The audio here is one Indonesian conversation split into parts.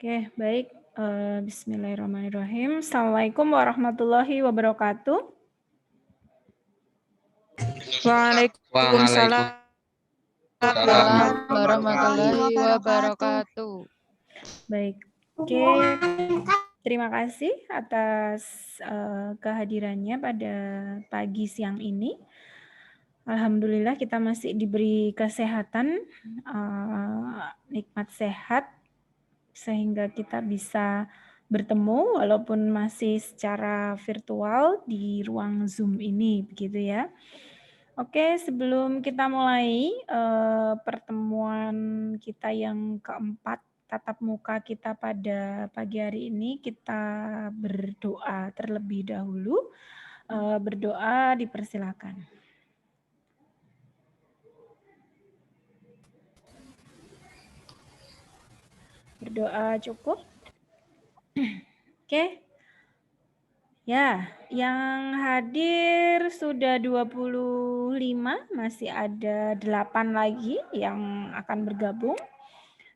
Oke, baik. Bismillahirrahmanirrahim. Assalamualaikum warahmatullahi wabarakatuh. Waalaikumsalam warahmatullahi wabarakatuh. Baik. Oke. Terima kasih atas kehadirannya pada pagi siang ini. Alhamdulillah kita masih diberi kesehatan, nikmat sehat, sehingga kita bisa bertemu walaupun masih secara virtual di ruang Zoom ini, begitu ya. Oke, sebelum kita mulai pertemuan kita yang keempat, tatap muka kita pada pagi hari ini, kita berdoa terlebih dahulu. Berdoa dipersilakan. Berdoa cukup? Oke. Ya, yang hadir sudah 25, masih ada 8 lagi yang akan bergabung.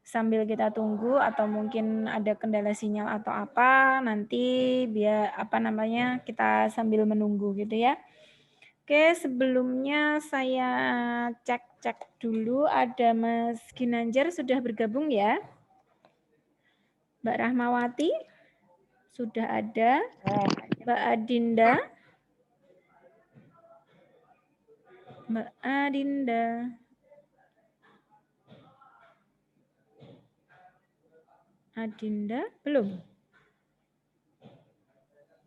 Sambil kita tunggu atau mungkin ada kendala sinyal atau apa, nanti biar kita sambil menunggu gitu ya. Oke, sebelumnya saya cek dulu, ada Mas Ginanjar sudah bergabung ya. Mbak Rahmawati sudah ada. Mbak Adinda. Mbak Adinda. Adinda belum?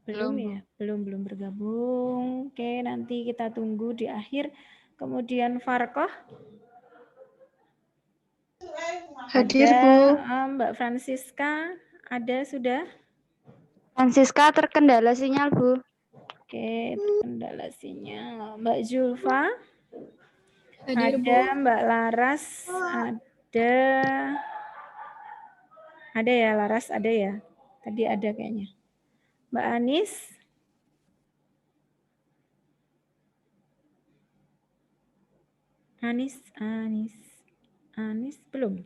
Belum ya? Belum bergabung. Oke, nanti kita tunggu di akhir. Kemudian Farkoh. Hadir, ada, Bu. Mbak Francisca ada sudah? Francisca terkendala sinyal, Bu. Oke, terkendala sinyal. Mbak Zulfa? Hadir, Bu. Ada. Mbak Laras ada ya, Laras ada ya? Tadi ada kayaknya. Mbak Anis? Anis belum?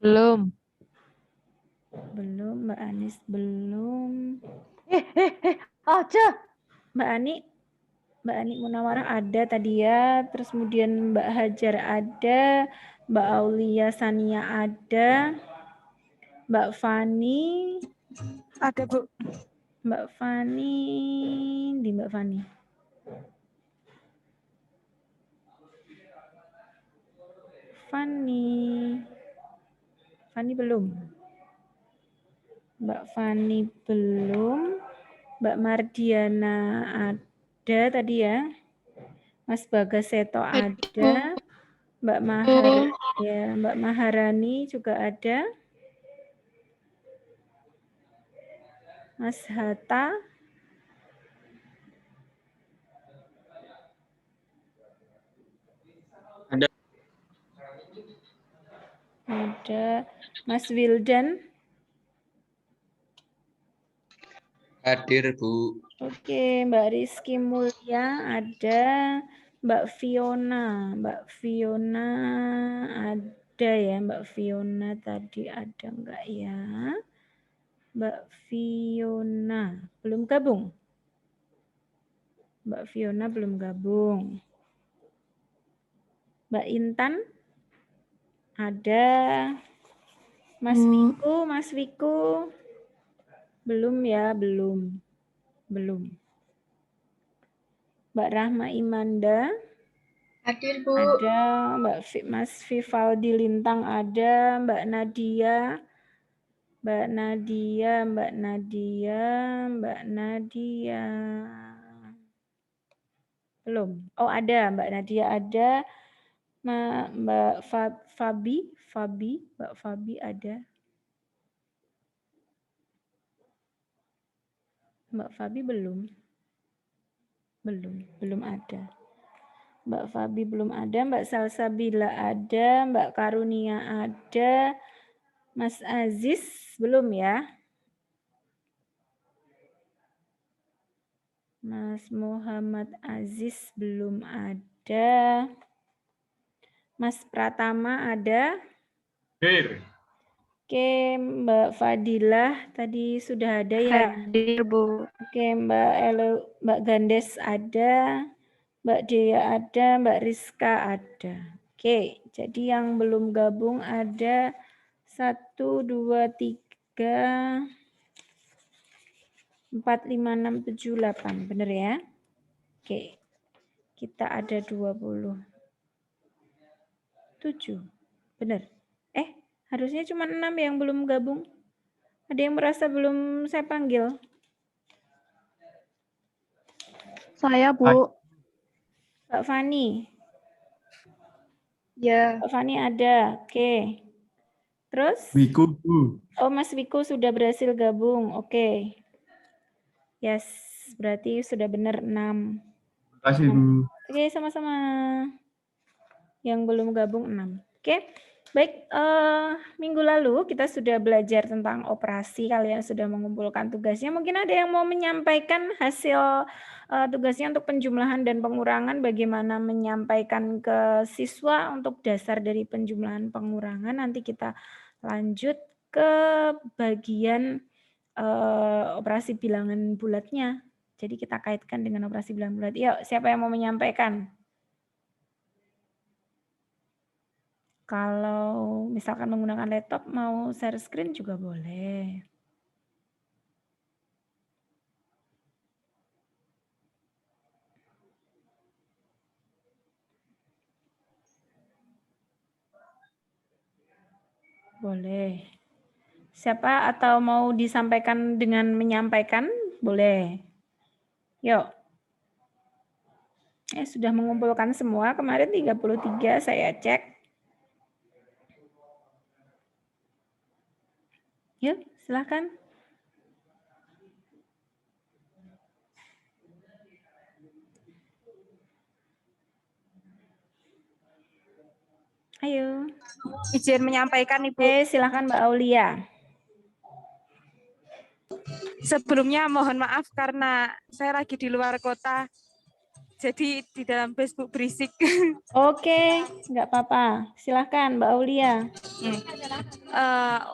Belum, Mbak Anis belum. Aja. Mbak Ani Munawarah ada tadi ya, terus kemudian Mbak Hajar ada, Mbak Aulia Sania ada, Mbak Fani ada, Bu. Mbak Fani di Mbak Fani. Fani belum. Mbak Fani belum. Mbak Mardiana ada tadi ya. Mas Bagaseto ada. Mbak Maharani juga ada. Mas Hatta. Ada. Mas Wildan. Hadir, Bu. Oke, Mbak Rizky Mulya ada. Mbak Fiona ada ya. Mbak Fiona tadi ada enggak ya? Mbak Fiona belum gabung. Mbak Fiona belum gabung. Mbak Intan ada. Mas Wiku belum ya, belum. Mbak Rahma Imanda Hadir, Bu. ada. Mas Vivaldi Lintang ada. Mbak Nadia belum. Oh, ada Mbak Nadia ada. Mbak Fabi ada. Mbak Fabi belum ada. Mbak Fabi belum ada. Mbak Salsabila ada. Mbak Karunia ada. Mas Aziz belum ya. Mas Muhammad Aziz belum ada. Mas Pratama ada. Hadir. Oke, Mbak Fadilah tadi sudah ada ya. Hadir, Bu. Oke, Mbak Gandes ada, Mbak Dea ada, Mbak Rizka ada. Oke, jadi yang belum gabung ada 1, 2, 3, 4, 5, 6, 7, 8. Bener ya? Oke, kita ada 27. Bener. Harusnya cuma 6 yang belum gabung. Ada yang merasa belum saya panggil? Saya, Bu. Mbak Fani. Ya. Mbak Fani ada. Oke. Terus? Wiku, Bu. Oh, Mas Wiko sudah berhasil gabung. Oke. Yes, berarti sudah benar 6. Terima kasih, Bu. Oke, sama-sama. Yang belum gabung 6. Oke. Baik, minggu lalu kita sudah belajar tentang operasi, kalian sudah mengumpulkan tugasnya. Mungkin ada yang mau menyampaikan hasil tugasnya untuk penjumlahan dan pengurangan, bagaimana menyampaikan ke siswa untuk dasar dari penjumlahan pengurangan. Nanti kita lanjut ke bagian operasi bilangan bulatnya. Jadi kita kaitkan dengan operasi bilangan bulat. Yuk, siapa yang mau menyampaikan? Kalau misalkan menggunakan laptop mau share screen juga boleh. Boleh. Siapa atau mau disampaikan dengan menyampaikan? Boleh. Yuk. Sudah mengumpulkan semua. Kemarin 33 saya cek. Yuk, silahkan. Ayo. Izin menyampaikan, Ibu. Silahkan Mbak Aulia. Sebelumnya mohon maaf karena saya lagi di luar kota. Jadi di dalam Facebook berisik. Oke, nggak apa-apa. Silahkan Mbak Aulia.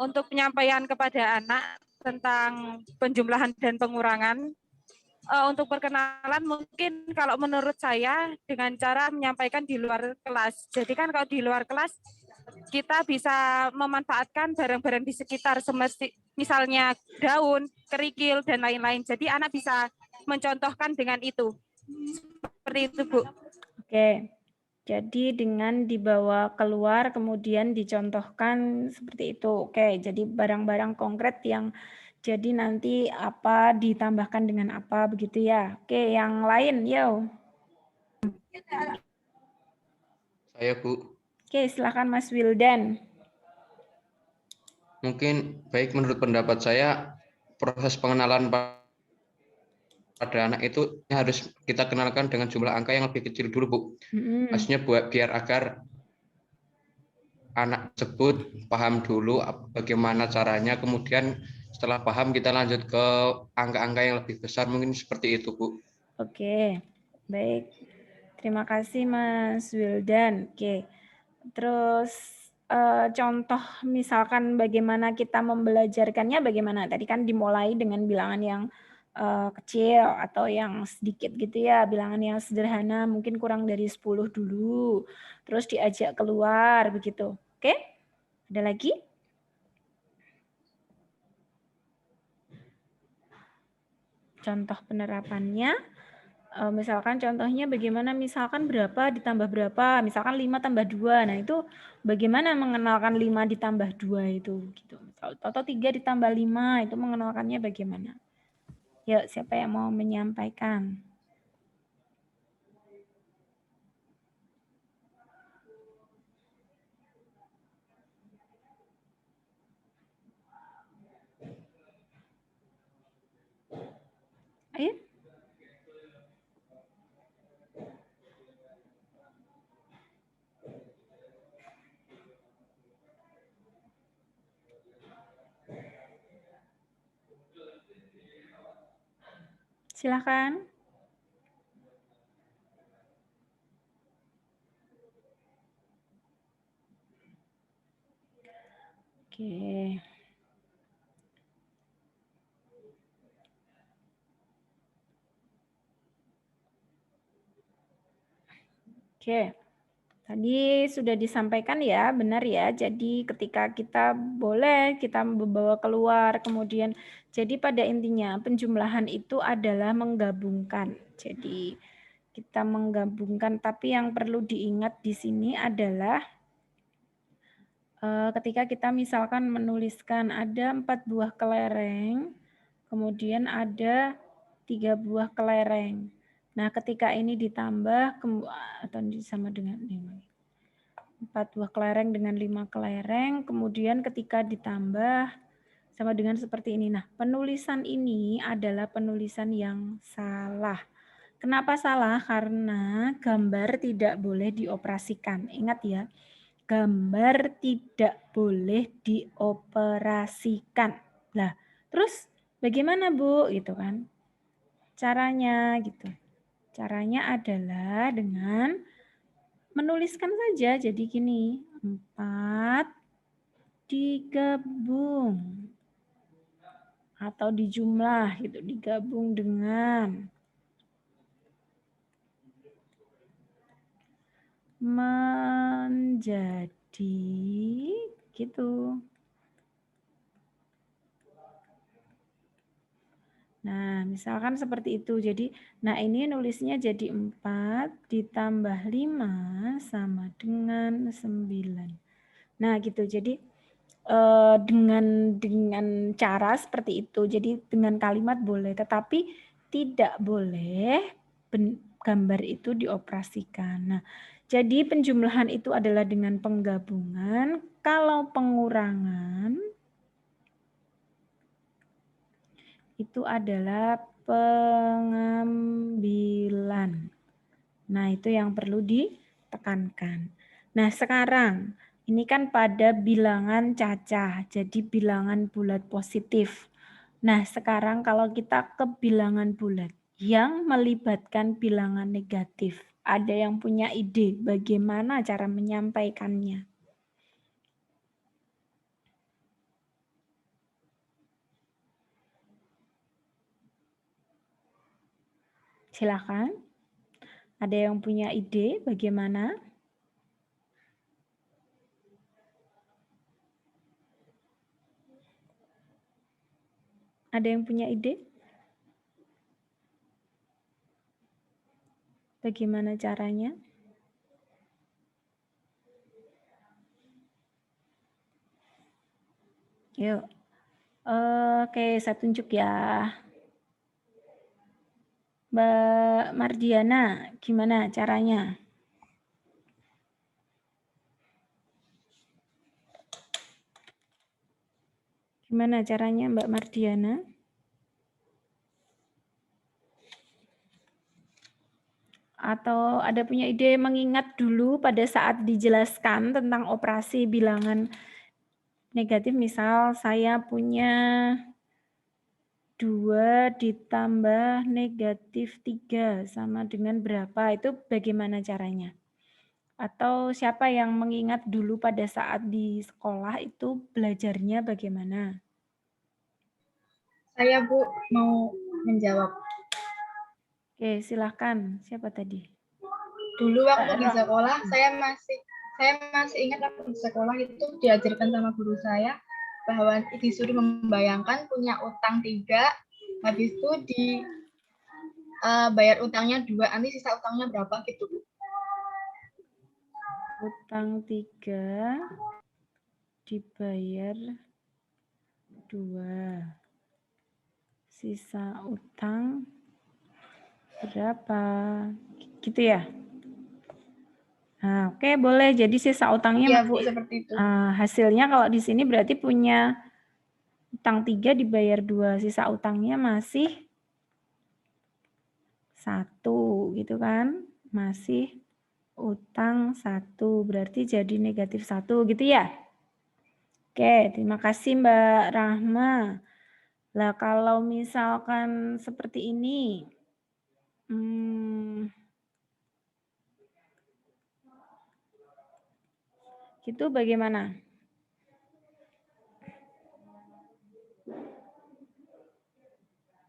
Untuk penyampaian kepada anak tentang penjumlahan dan pengurangan, untuk perkenalan mungkin kalau menurut saya dengan cara menyampaikan di luar kelas. Jadi kan kalau di luar kelas kita bisa memanfaatkan barang-barang di sekitar, misalnya daun, kerikil, dan lain-lain. Jadi anak bisa mencontohkan dengan itu. Seperti itu, Bu. Oke, jadi dengan dibawa keluar kemudian dicontohkan seperti itu. Oke, jadi barang-barang konkret yang jadi nanti apa ditambahkan dengan apa begitu ya. Oke, yang lain, yo. Saya, Bu. Oke, silakan Mas Wildan. Mungkin baik menurut pendapat saya, proses pengenalan pada anak itu harus kita kenalkan dengan jumlah angka yang lebih kecil dulu, Bu. Maksudnya biar agar anak tersebut paham dulu bagaimana caranya, kemudian setelah paham kita lanjut ke angka-angka yang lebih besar, mungkin seperti itu, Bu. Oke, baik. Terima kasih Mas Wildan. Oke, terus contoh misalkan bagaimana kita membelajarkannya bagaimana? Tadi kan dimulai dengan bilangan yang kecil atau yang sedikit gitu ya, bilangan yang sederhana mungkin kurang dari 10 dulu, terus diajak keluar begitu. Oke, ada lagi? Contoh penerapannya, misalkan contohnya bagaimana misalkan berapa ditambah berapa, misalkan 5 tambah 2, nah itu bagaimana mengenalkan 5 ditambah 2 itu gitu. Atau 3 ditambah 5 itu mengenalkannya bagaimana? Yuk, siapa yang mau menyampaikan? Ayo. Silakan. Oke. Oke. Tadi sudah disampaikan ya, benar ya. Jadi ketika kita boleh kita membawa keluar, kemudian jadi pada intinya penjumlahan itu adalah menggabungkan. Jadi kita menggabungkan, tapi yang perlu diingat di sini adalah ketika kita misalkan menuliskan ada 4 buah kelereng, kemudian ada 3 buah kelereng. Nah, ketika ini ditambah atau sama dengan 4 buah kelereng dengan 5 kelereng, kemudian ketika ditambah sama dengan seperti ini. Nah, penulisan ini adalah penulisan yang salah. Kenapa salah? Karena gambar tidak boleh dioperasikan. Ingat ya, gambar tidak boleh dioperasikan. Nah, terus bagaimana Bu? Gitu kan. Caranya gitu. Caranya adalah dengan menuliskan saja. Jadi gini, 4 digabung atau dijumlah gitu, digabung dengan menjadi gitu. Nah, misalkan seperti itu. Jadi, nah ini nulisnya jadi 4 ditambah 5 sama dengan 9. Nah, gitu. Jadi, dengan cara seperti itu. Jadi, dengan kalimat boleh, tetapi tidak boleh gambar itu dioperasikan. Nah, jadi penjumlahan itu adalah dengan penggabungan. Kalau pengurangan itu adalah pengambilan. Nah, itu yang perlu ditekankan. Nah, sekarang ini kan pada bilangan cacah, jadi bilangan bulat positif. Nah, sekarang kalau kita ke bilangan bulat yang melibatkan bilangan negatif, ada yang punya ide bagaimana cara menyampaikannya? Silakan. Ada yang punya ide bagaimana? Ada yang punya ide? Bagaimana caranya? Yuk. Oke, saya tunjuk ya. Mbak Mardiana, gimana caranya? Gimana caranya Mbak Mardiana? Atau ada punya ide mengingat dulu pada saat dijelaskan tentang operasi bilangan negatif, misal saya punya 2 ditambah negatif 3 sama dengan berapa, itu bagaimana caranya? Atau siapa yang mengingat dulu pada saat di sekolah itu belajarnya bagaimana? Saya Bu mau menjawab. Oke, silahkan. Siapa tadi? Dulu waktu di sekolah saya masih ingat waktu di sekolah itu diajarkan sama guru saya bahwa disuruh membayangkan punya utang 3, habis itu bayar utangnya 2, nanti sisa utangnya berapa gitu Bu. Utang 3 dibayar 2. Sisa utang berapa? Gitu ya? Nah, oke, boleh. Jadi sisa utangnya Iya masih, Bu, seperti itu. hasilnya kalau di sini berarti punya utang 3 dibayar 2. Sisa utangnya masih 1 gitu kan? Masih utang 1. Berarti jadi negatif 1 gitu ya? Oke, terima kasih Mbak Rahma. Lah kalau misalkan seperti ini, itu bagaimana?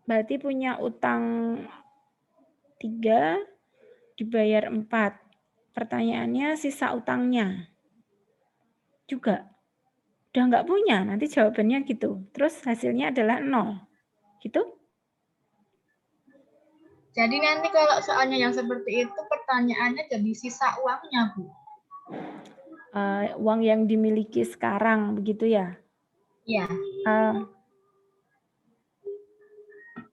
berarti punya utang 3 dibayar 4. Pertanyaannya sisa utangnya juga udah nggak punya, nanti jawabannya gitu. Terus hasilnya adalah 0. Gitu? Jadi nanti kalau soalnya yang seperti itu pertanyaannya jadi sisa uangnya, Bu. Uang yang dimiliki sekarang, begitu ya? Iya.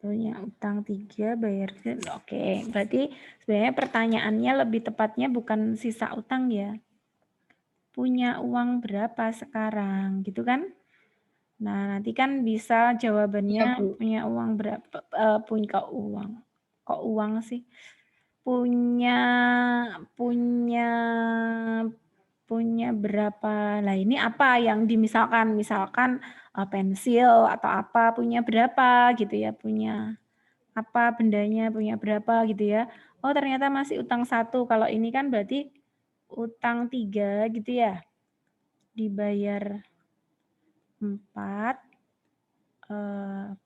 Punya utang 3, bayar. Oke, berarti sebenarnya pertanyaannya lebih tepatnya bukan sisa utang ya. Punya uang berapa sekarang, gitu kan? Nah, nanti kan bisa jawabannya Iya, Bu. punya uang berapa, punya kok uang sih? Punya berapa? Lah ini apa yang dimisalkan? Misalkan pensil atau apa, punya berapa gitu ya, punya apa bendanya, punya berapa gitu ya. Oh ternyata masih utang 1, kalau ini kan berarti utang 3 gitu ya, dibayar 4,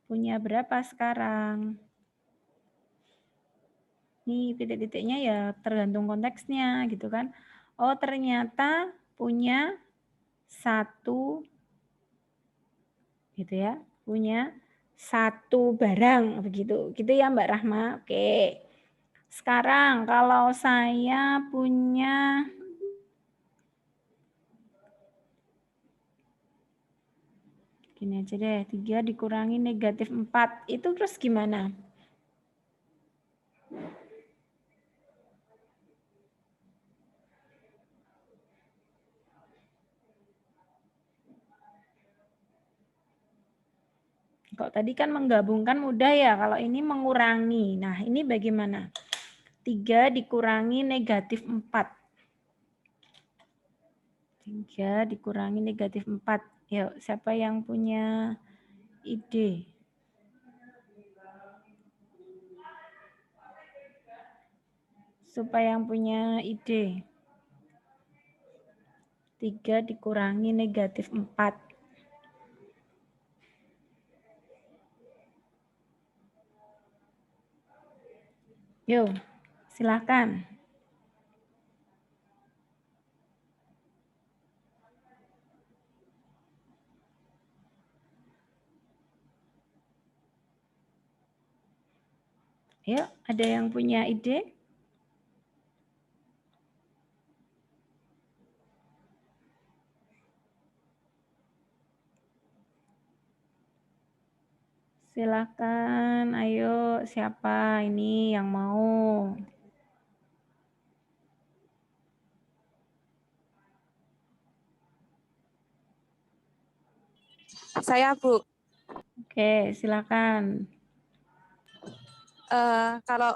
punya berapa sekarang? Nih titik-titiknya ya tergantung konteksnya gitu kan. Oh ternyata punya 1 gitu ya, punya 1 barang begitu. Gitu ya Mbak Rahma. Oke. Sekarang kalau saya punya gini aja deh, 3 dikurangi negatif 4, itu terus gimana? Kok tadi kan menggabungkan mudah ya, kalau ini mengurangi. Nah, ini bagaimana? 3 dikurangi negatif 4. 3 dikurangi negatif 4. Yuk, siapa yang punya ide? Supaya yang punya ide. 3 dikurangi negatif 4. Yuk, silahkan. Yuk, ada yang punya ide? Silahkan, ayo siapa ini yang mau? Saya, Bu. Oke, silakan. Kalau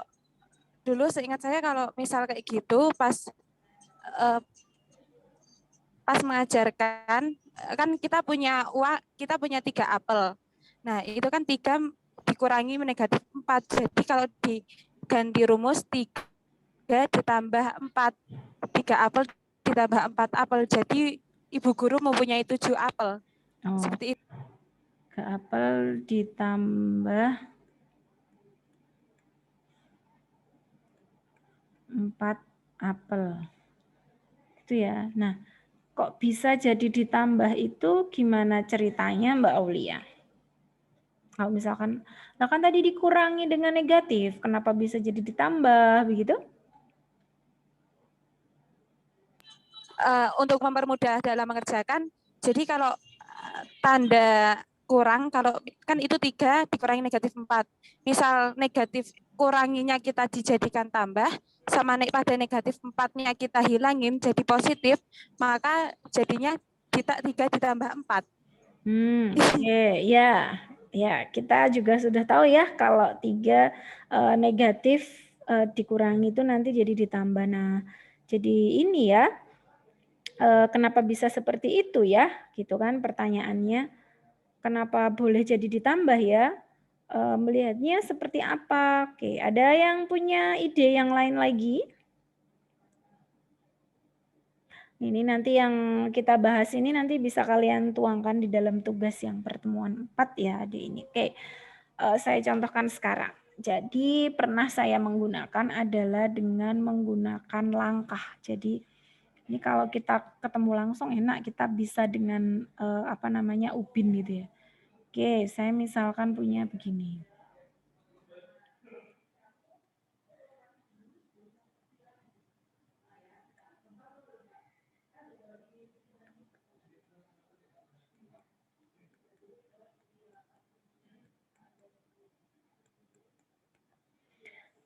dulu seingat saya kalau misal kayak gitu pas mengajarkan kan kita punya uang, kita punya 3 apel. Nah, itu kan 3 dikurangi negatif 4. Jadi kalau diganti rumus 3 ditambah 4. 3 apel ditambah 4 apel. Jadi ibu guru mempunyai 7 apel. Oh, seperti itu. 3 apel ditambah 4 apel. Itu ya. Nah, kok bisa jadi ditambah itu gimana ceritanya Mbak Aulia? Kalau misalkan, nah kan tadi dikurangi dengan negatif, kenapa bisa jadi ditambah begitu? Untuk mempermudah dalam mengerjakan, jadi kalau tanda kurang, kalau kan itu 3 dikurangi negatif 4. Misal negatif kuranginya kita dijadikan tambah, sama pada negatif 4-nya kita hilangin jadi positif, maka jadinya 3 ditambah 4. Oke, ya. Ya, kita juga sudah tahu ya kalau 3 negatif dikurangi itu nanti jadi ditambah. Nah, jadi ini ya, kenapa bisa seperti itu ya? Gitu kan pertanyaannya. Kenapa boleh jadi ditambah ya? Melihatnya seperti apa? Oke, ada yang punya ide yang lain lagi? Ini nanti yang kita bahas ini nanti bisa kalian tuangkan di dalam tugas yang pertemuan 4 ya, adik ini. Oke. saya contohkan sekarang. Jadi pernah saya menggunakan adalah dengan menggunakan langkah. Jadi ini kalau kita ketemu langsung enak, kita bisa dengan ubin gitu ya. Oke, saya misalkan punya begini.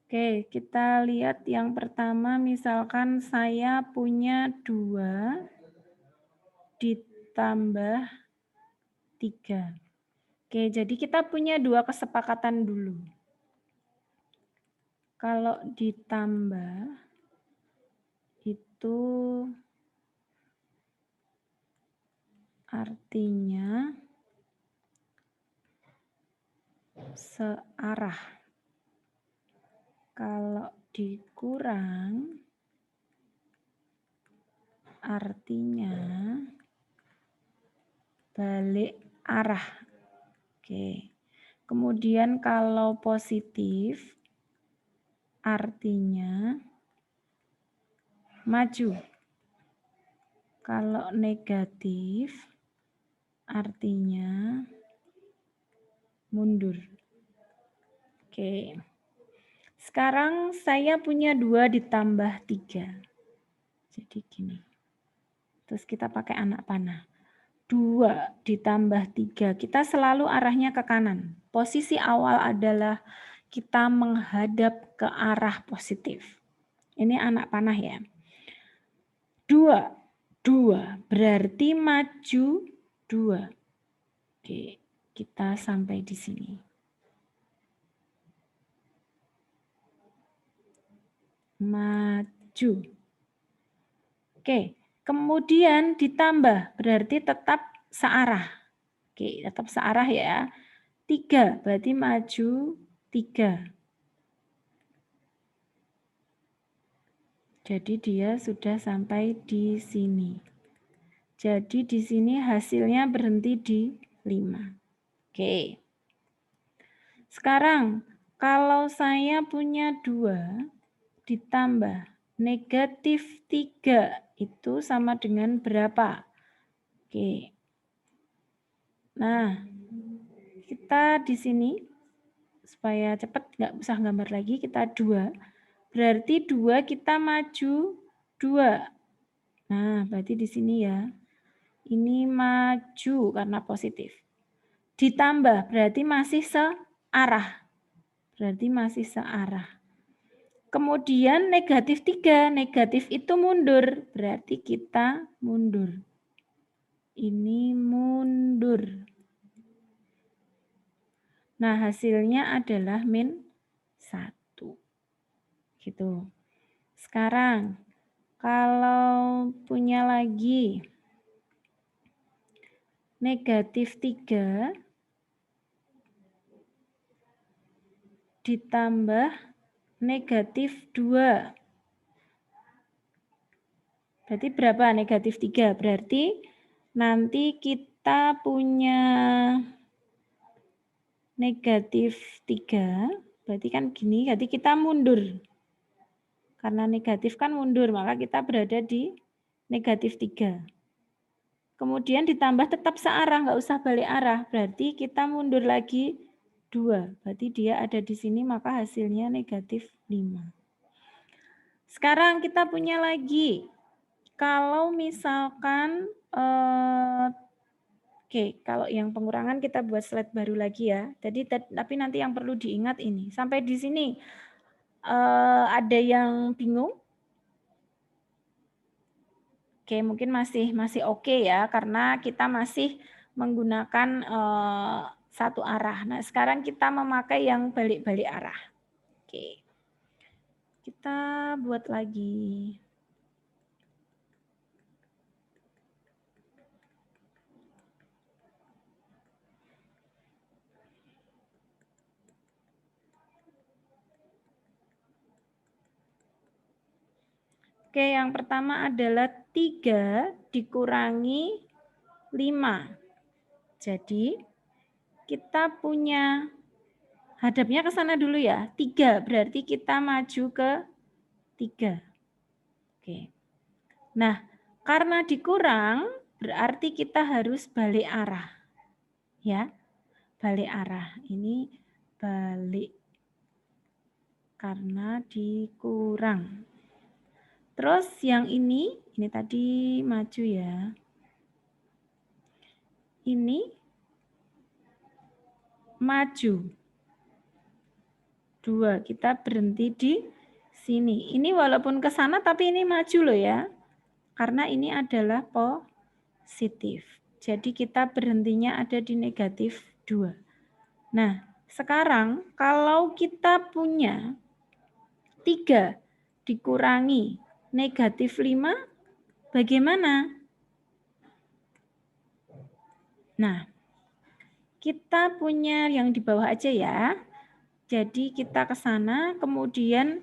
Oke, kita lihat yang pertama, misalkan saya punya 2 ditambah 3. Oke, jadi kita punya 2 kesepakatan dulu. Kalau ditambah, itu artinya searah. Kalau dikurang, artinya balik arah. Oke. Kemudian kalau positif, artinya maju. Kalau negatif, artinya mundur. Oke. Sekarang saya punya 2 ditambah 3. Jadi gini. Terus kita pakai anak panah. 2 ditambah 3. Kita selalu arahnya ke kanan. Posisi awal adalah kita menghadap ke arah positif. Ini anak panah ya. 2. Berarti maju 2. Oke, kita sampai di sini. Maju. Oke, kemudian ditambah berarti tetap searah. Oke, tetap searah ya. 3 berarti maju 3. Jadi dia sudah sampai di sini. Jadi di sini hasilnya berhenti di 5. Oke. Sekarang kalau saya punya 2 ditambah negatif 3 itu sama dengan berapa? Oke. Nah, kita di sini supaya cepat nggak usah gambar lagi, kita 2. Berarti 2 kita maju 2. Nah, berarti di sini ya. Ini maju karena positif. Ditambah berarti masih searah. Berarti masih searah. Kemudian negatif 3, negatif itu mundur, berarti kita mundur. Ini mundur. Nah, hasilnya adalah -1. Gitu. Sekarang, kalau punya lagi negatif 3 ditambah negatif 2. Berarti berapa negatif 3? Berarti nanti kita punya negatif 3. Berarti kan gini, jadi kita mundur. Karena negatif kan mundur, maka kita berada di negatif 3. Kemudian ditambah tetap searah, nggak usah balik arah. Berarti kita mundur lagi 2. Berarti dia ada di sini, maka hasilnya negatif 5. Sekarang kita punya lagi. Kalau misalkan, kalau yang pengurangan kita buat slide baru lagi ya. Jadi tapi nanti yang perlu diingat ini. Sampai di sini ada yang bingung? Oke, mungkin masih oke ya, karena kita masih menggunakan satu arah. Nah, sekarang kita memakai yang balik-balik arah. Oke. Kita buat lagi. Oke, yang pertama adalah 3 dikurangi 5. Jadi, kita punya Hadapnya ke sana dulu ya. 3, berarti kita maju ke 3. Oke. Nah, karena dikurang, berarti kita harus balik arah. Ya, balik arah. Ini balik. Karena dikurang. Terus yang ini tadi maju ya. Ini maju. 2, kita berhenti di sini. Ini walaupun ke sana tapi ini maju loh ya. Karena ini adalah positif. Jadi kita berhentinya ada di negatif 2. Nah, sekarang kalau kita punya 3 dikurangi negatif 5, bagaimana? Nah, kita punya yang di bawah aja ya. Jadi kita ke sana, kemudian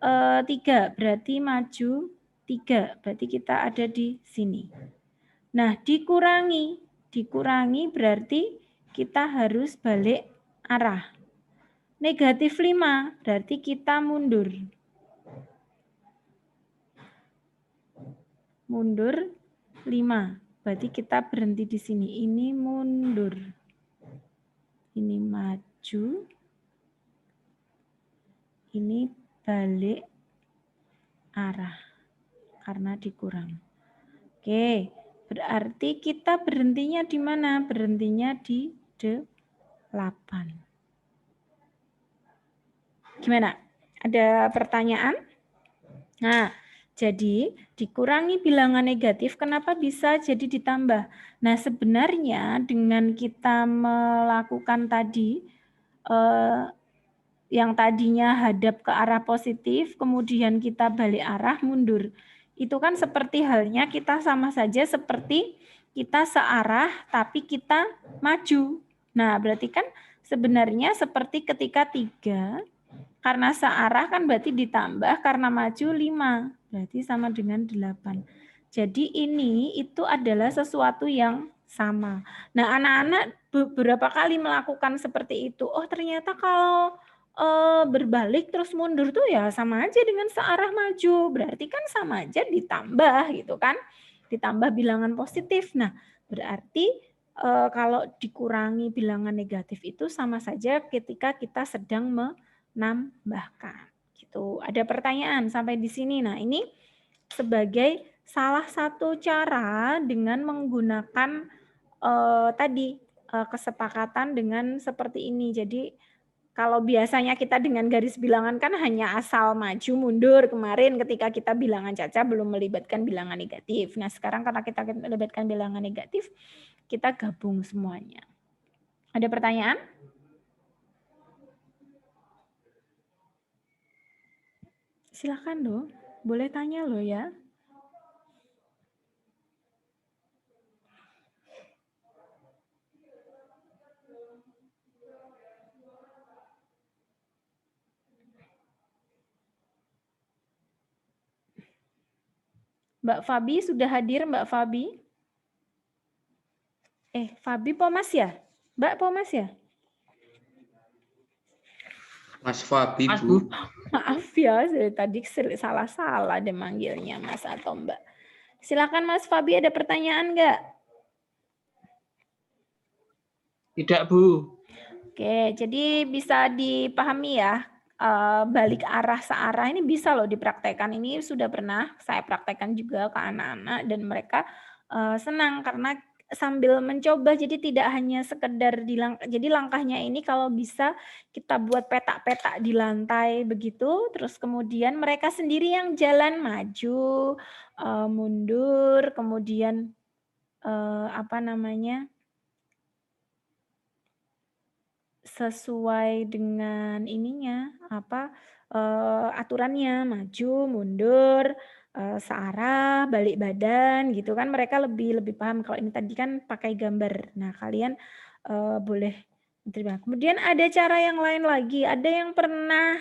3, berarti maju 3, berarti kita ada di sini. Nah, dikurangi berarti kita harus balik arah. Negatif 5, berarti kita mundur. Mundur 5, berarti kita berhenti di sini. Ini mundur. Ini maju. Ini balik arah karena dikurang. Oke, berarti kita berhentinya di mana? Berhentinya di 8. Gimana? Ada pertanyaan? Nah, jadi dikurangi bilangan negatif, kenapa bisa jadi ditambah? Nah, sebenarnya dengan kita melakukan tadi, yang tadinya hadap ke arah positif, kemudian kita balik arah mundur. Itu kan seperti halnya kita sama saja seperti kita searah tapi kita maju. Nah, berarti kan sebenarnya seperti ketika 3, karena searah kan berarti ditambah, karena maju 5, berarti sama dengan 8. Jadi ini itu adalah sesuatu yang sama. Nah, anak-anak beberapa kali melakukan seperti itu. Oh, ternyata kalau berbalik terus mundur tuh ya sama aja dengan searah maju. Berarti kan sama aja ditambah gitu kan. Ditambah bilangan positif. Nah, berarti kalau dikurangi bilangan negatif itu sama saja ketika kita sedang menambahkan. Gitu. Ada pertanyaan sampai di sini. Nah, ini sebagai salah satu cara dengan menggunakan tadi kesepakatan dengan seperti ini. Jadi kalau biasanya kita dengan garis bilangan kan hanya asal maju mundur, kemarin ketika kita bilangan Caca belum melibatkan bilangan negatif. Nah, sekarang karena kita melibatkan bilangan negatif, kita gabung semuanya. Ada pertanyaan? Silakan loh, boleh tanya loh ya. Mbak Fabi sudah hadir, Mbak Fabi? Fabi Pomas ya? Mbak Pomas ya? Mas Fabi, Bu. Maaf ya, tadi salah-salah deh manggilnya Mas atau Mbak. Silakan Mas Fabi, ada pertanyaan nggak? Tidak, Bu. Oke, jadi bisa dipahami ya, balik arah searah ini bisa loh dipraktekkan. Ini sudah pernah saya praktekkan juga ke anak-anak dan mereka senang karena sambil mencoba, jadi tidak hanya sekedar jadi langkahnya ini kalau bisa kita buat petak-petak di lantai begitu, terus kemudian mereka sendiri yang jalan maju, mundur, kemudian sesuai dengan ininya aturannya, maju, mundur, searah, balik badan gitu kan, mereka lebih paham. Kalau ini tadi kan pakai gambar. Nah, kalian boleh terima. Kemudian ada cara yang lain lagi. Ada yang pernah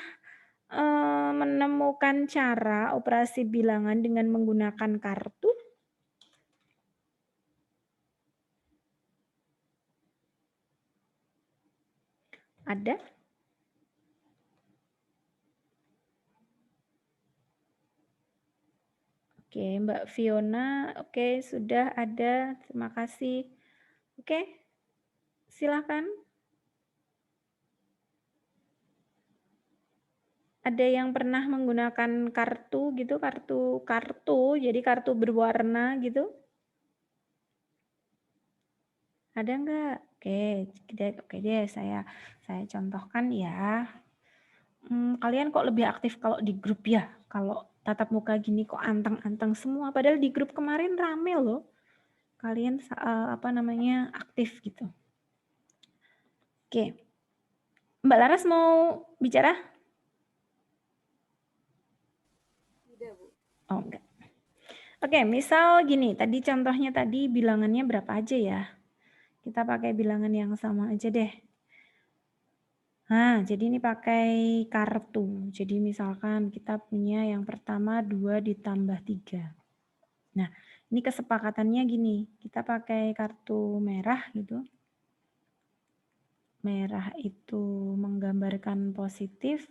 menemukan cara operasi bilangan dengan menggunakan kartu? Ada? Oke, Mbak Fiona, oke, sudah ada. Terima kasih. Oke, silakan. Ada yang pernah menggunakan kartu gitu, kartu, jadi kartu berwarna gitu? Ada enggak? Oke deh, saya contohkan ya. Kalian kok lebih aktif kalau di grup ya? Kalau tatap muka gini kok anteng-anteng semua, padahal di grup kemarin rame loh. Kalian aktif gitu. Oke. Mbak Laras mau bicara? Tidak, Bu. Oh, enggak. Oke, misal gini, tadi contohnya tadi bilangannya berapa aja ya? Kita pakai bilangan yang sama aja deh. Nah, jadi ini pakai kartu. Jadi misalkan kita punya yang pertama 2 ditambah 3. Nah, ini kesepakatannya gini, kita pakai kartu merah gitu. Merah itu menggambarkan positif.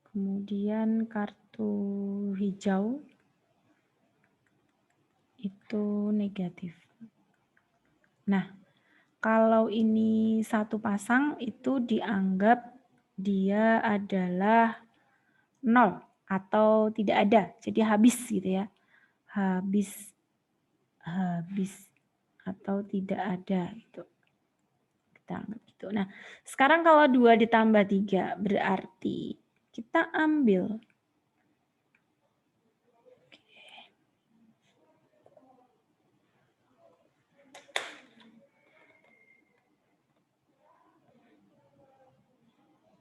Kemudian kartu hijau itu negatif. Nah, kalau ini satu pasang itu dianggap dia adalah 0 atau tidak ada. Jadi habis gitu ya. Habis atau tidak ada gitu. Kita anggap gitu. Nah, sekarang kalau 2 ditambah 3 berarti kita ambil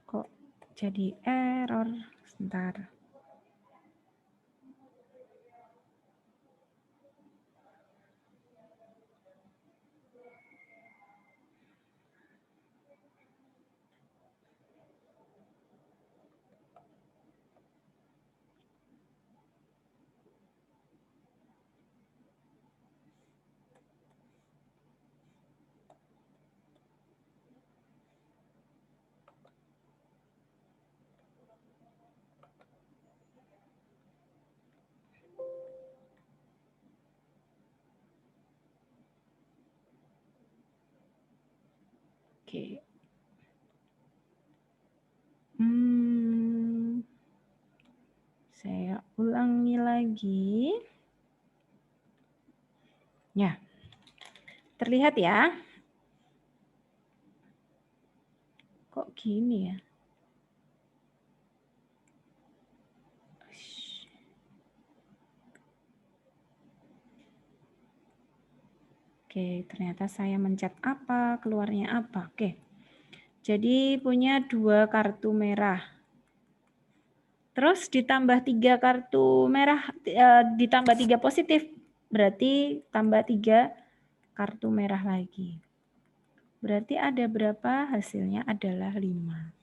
kok jadi error sebentar. Oke. Saya ulangi lagi. Ya. Terlihat ya? Kok gini ya? Oke, ternyata saya mencet apa, keluarnya apa. Oke. Jadi punya 2 kartu merah. Terus ditambah 3 kartu merah, ditambah 3 positif. Berarti tambah 3 kartu merah lagi. Berarti ada berapa? Hasilnya adalah 5.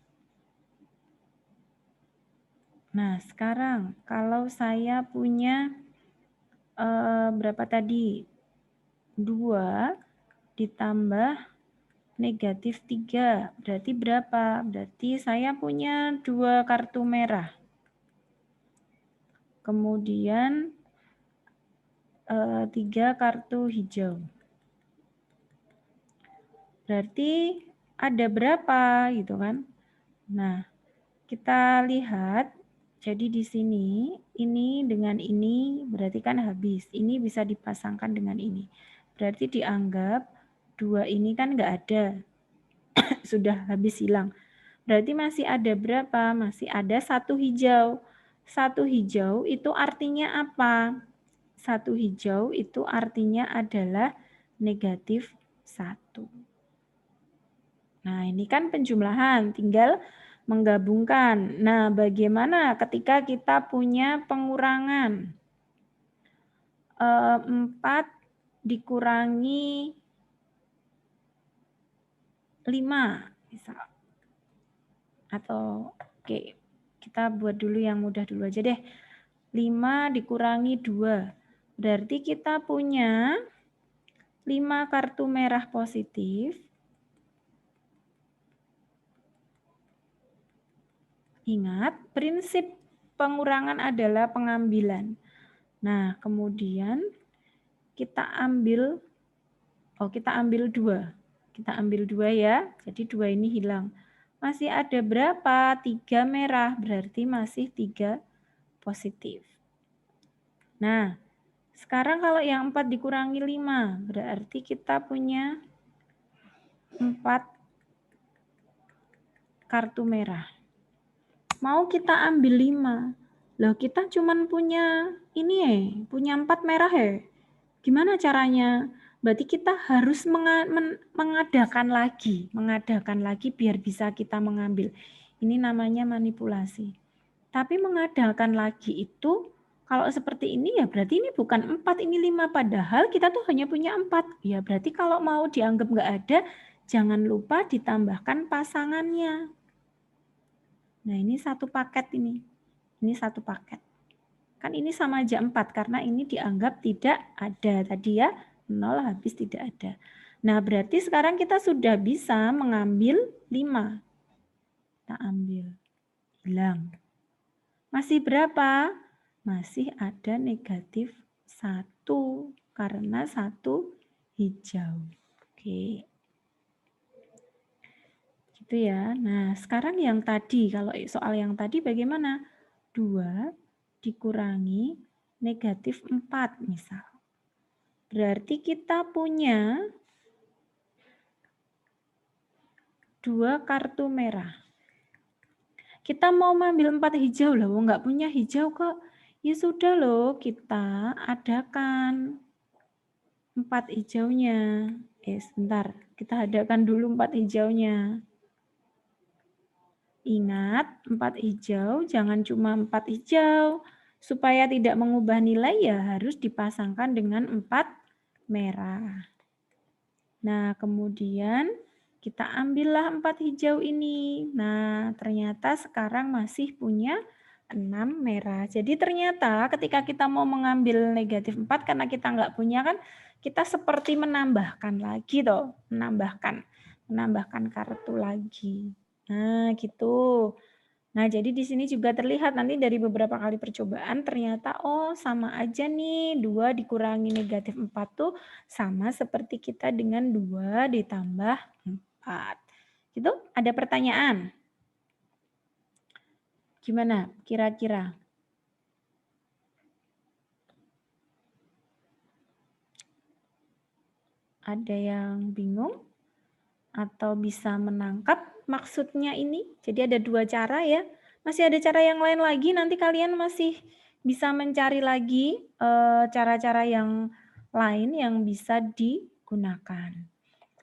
Nah, sekarang kalau saya punya berapa tadi? 2 ditambah negatif 3. Berarti berapa? Berarti saya punya 2 kartu merah. Kemudian 3 kartu hijau. Berarti ada berapa gitu kan? Nah, kita lihat. Jadi di sini, ini dengan ini berarti kan habis. Ini bisa dipasangkan dengan ini. Berarti dianggap 2 ini kan nggak ada. Sudah habis hilang. Berarti masih ada berapa? Masih ada 1 hijau. 1 hijau itu artinya apa? 1 hijau itu artinya adalah negatif 1. Nah, ini kan penjumlahan, tinggal menggabungkan. Nah, bagaimana ketika kita punya pengurangan? 4 dikurangi 5, misal. Atau, oke, kita buat dulu yang mudah dulu aja deh. 5 dikurangi 2. Berarti kita punya 5 kartu merah positif. Ingat, prinsip pengurangan adalah pengambilan. Nah, kemudian kita ambil, kita ambil 2. Kita ambil 2 ya, jadi 2 ini hilang. Masih ada berapa? 3 merah, berarti masih 3 positif. Nah, sekarang kalau yang 4 dikurangi 5, berarti kita punya 4 kartu merah. Mau kita ambil 5. Loh, kita cuman punya ini punya 4 merah ya. Gimana caranya? Berarti kita harus mengadakan lagi biar bisa kita mengambil. Ini namanya manipulasi. Tapi mengadakan lagi itu kalau seperti ini ya berarti ini bukan 4, ini 5. Padahal kita tuh hanya punya 4. Ya berarti kalau mau dianggap nggak ada, jangan lupa ditambahkan pasangannya. Nah ini satu paket ini. Ini satu paket. Kan ini sama aja 4 karena ini dianggap tidak ada. Tadi ya 0 habis tidak ada. Nah berarti sekarang kita sudah bisa mengambil 5. Kita ambil. Hilang. Masih berapa? Masih ada negatif 1 karena 1 hijau. Oke. Gitu ya. Nah, sekarang yang tadi, kalau soal yang tadi bagaimana? 2 dikurangi negatif 4 misal. Berarti kita punya 2 kartu merah. Kita mau ambil 4 hijau loh, nggak punya hijau kok. Ya sudah loh, kita adakan 4 hijaunya. Sebentar, kita adakan dulu 4 hijaunya. Ingat, 4 hijau, jangan cuma 4 hijau. Supaya tidak mengubah nilai ya harus dipasangkan dengan 4 merah. Nah, kemudian kita ambillah 4 hijau ini. Nah, ternyata sekarang masih punya 6 merah. Jadi ternyata ketika kita mau mengambil negatif 4 karena kita nggak punya kan, kita seperti menambahkan lagi toh, menambahkan kartu lagi. Nah, gitu. Nah, jadi di sini juga terlihat nanti dari beberapa kali percobaan ternyata sama aja nih 2 dikurangi negatif 4 tuh sama seperti kita dengan 2 ditambah 4. Gitu? Ada pertanyaan? Gimana kira-kira? Ada yang bingung? Atau bisa menangkap maksudnya ini? Jadi ada 2 cara ya. Masih ada cara yang lain lagi, nanti kalian masih bisa mencari lagi cara-cara yang lain yang bisa digunakan.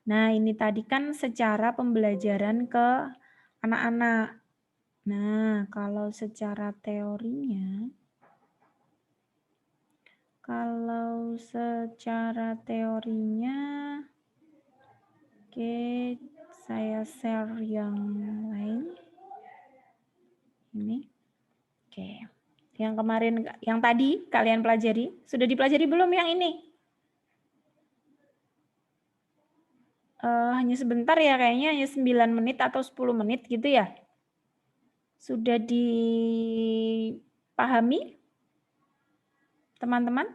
Nah, ini tadi kan secara pembelajaran ke anak-anak. Nah, kalau secara teorinya, oke, saya share yang lain. Ini. Oke. Yang kemarin, yang tadi kalian pelajari, sudah dipelajari belum yang ini? Hanya sebentar ya kayaknya, hanya 9 menit atau 10 menit gitu ya. Sudah dipahami? Teman-teman?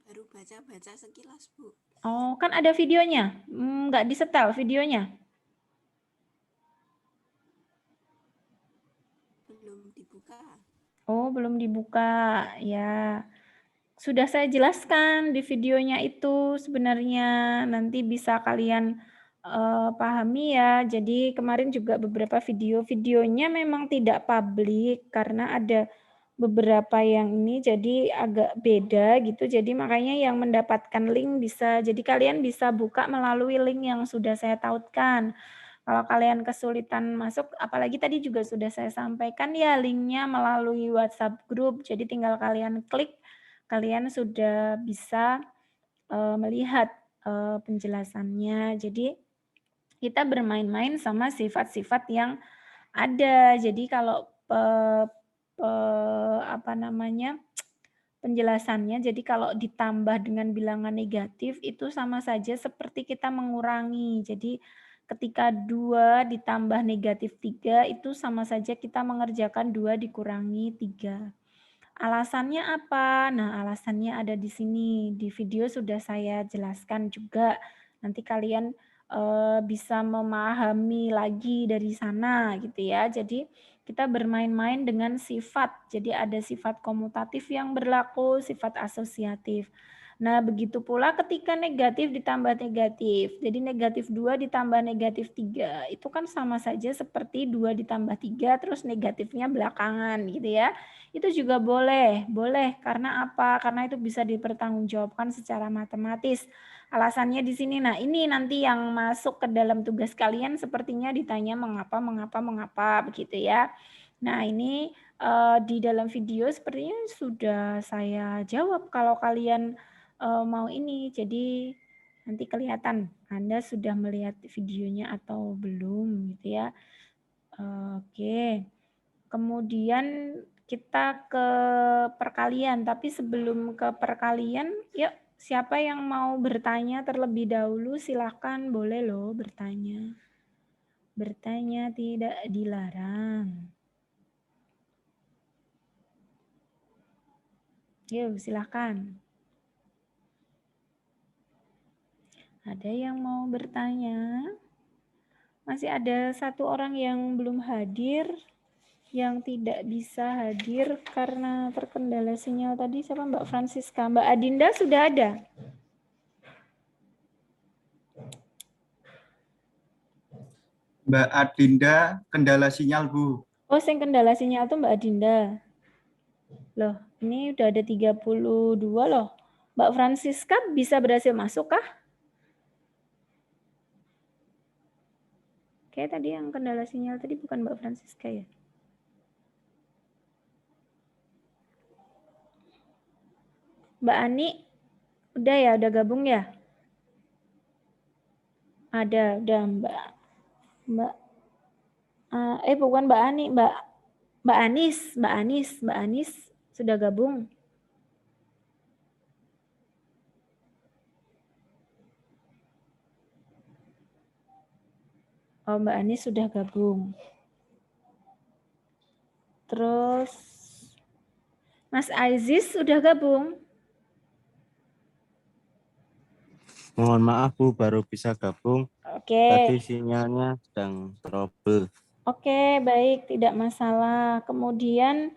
Baru baca-baca sekilas, Bu. Oh, kan ada videonya. Nggak disetel videonya. Belum dibuka. Oh, belum dibuka. Ya. Sudah saya jelaskan di videonya itu sebenarnya. Nanti bisa kalian pahami ya. Jadi kemarin juga beberapa videonya memang tidak publik karena ada beberapa yang ini jadi agak beda gitu. Jadi makanya yang mendapatkan link bisa, jadi kalian bisa buka melalui link yang sudah saya tautkan. Kalau kalian kesulitan masuk, apalagi tadi juga sudah saya sampaikan ya linknya melalui WhatsApp group. Jadi tinggal kalian klik, kalian sudah bisa melihat penjelasannya. Jadi kita bermain-main sama sifat-sifat yang ada. Jadi kalau penjelasannya, jadi kalau ditambah dengan bilangan negatif itu sama saja seperti kita mengurangi. Jadi Ketika 2 ditambah negatif 3 itu sama saja kita mengerjakan 2 dikurangi 3. Alasannya apa? Nah, alasannya ada di sini. Di video sudah saya jelaskan juga. Nanti kalian bisa memahami lagi dari sana gitu ya. Jadi kita bermain-main dengan sifat. Jadi ada sifat komutatif yang berlaku, sifat asosiatif. Nah, begitu pula ketika negatif ditambah negatif. Jadi negatif 2 ditambah negatif 3. Itu kan sama saja seperti 2 ditambah 3 terus negatifnya belakangan gitu ya. Itu juga boleh. Boleh karena apa? Karena itu bisa dipertanggungjawabkan secara matematis. Alasannya di sini. Nah, ini nanti yang masuk ke dalam tugas kalian sepertinya ditanya mengapa begitu ya. Nah, ini di dalam video sepertinya sudah saya jawab kalau kalian mau ini. Jadi nanti kelihatan Anda sudah melihat videonya atau belum gitu ya. Oke. Kemudian kita ke perkalian, tapi sebelum ke perkalian, yuk siapa yang mau bertanya terlebih dahulu silahkan, boleh loh bertanya. Bertanya tidak dilarang. Yuk silahkan. Ada yang mau bertanya? Masih ada satu orang yang belum hadir, yang tidak bisa hadir karena terkendala sinyal tadi. Siapa? Mbak Francisca. Mbak Adinda sudah ada? Mbak Adinda kendala sinyal, Bu. Oh, yang kendala sinyal itu Mbak Adinda. Loh, ini udah ada 32 loh. Mbak Francisca bisa berhasil masuk kah? Kayak tadi yang kendala sinyal tadi bukan Mbak Francisca ya? Mbak Ani, udah ya, udah gabung ya? Ada, udah Mbak. Bukan Mbak Ani, Mbak Anis sudah gabung. Oh, Mbak Anis sudah gabung. Terus Mas Aziz sudah gabung. Mohon maaf Bu, baru bisa gabung. Oke. Tadi sinyalnya sedang trouble. Oke, baik, tidak masalah. Kemudian